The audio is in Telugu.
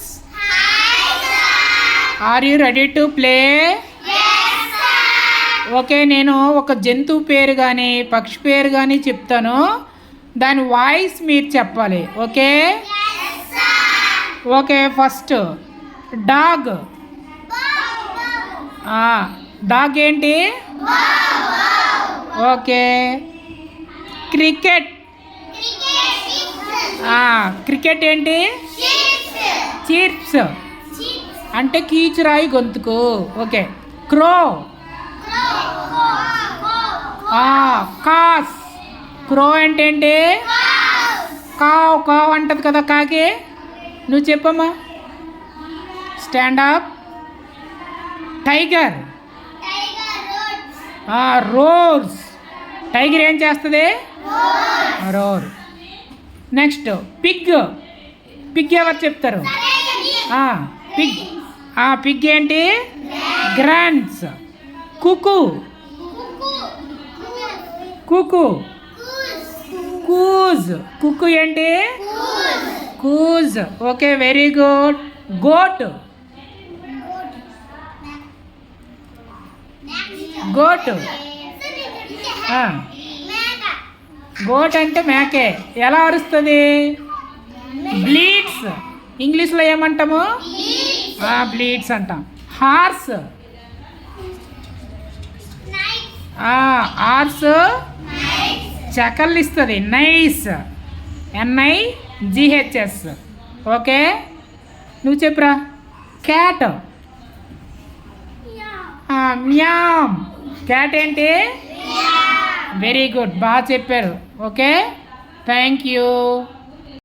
Students, are you ready to play? Okay, నేను ఒక జంతువు పేరు కానీ పక్షి పేరు కానీ చెప్తాను, దాని వాయిస్ మీరు చెప్పాలి. Okay okay, first dog. Dog ఏంటి? ఓకే. క్రికెట్. క్రికెట్ ఏంటి? చీర్ప్స్ అంటే కీచురాయి గొంతుకు. ఓకే. క్రో. కాస్. క్రో అంటే ఏంటి? కావ్ కావ్ అంటది కదా కాకి. నువ్వు చెప్పమ్మా. Stand up. Tiger. Roars. Tiger ఏం చేస్తుంది? రోర్. Next pig. పిగ్ ఎవరు చెప్తారు? పిగ్. పిగ్ ఏంటి? Grunts. Cuckoo. Cuckoo. Coos. Cuckoo ఏంటి? Coos. Okay, very good. Goat. Goat. Goat అంటే మేకే. ఎలా అరుస్తుంది? బ్లీడ్స్. ఇంగ్లీష్లో ఏమంటాము? బ్లీడ్స్ అంటాం. హార్స్. హార్స్ చకల్ ఇస్తుంది. నైస్. NIGHS. ఓకే, నువ్వు చెప్పురా. క్యాట్. మ్యామ్. క్యాట్ ఏంటి? వెరీ గుడ్, బాగా చెప్పారు. Okay, thank you.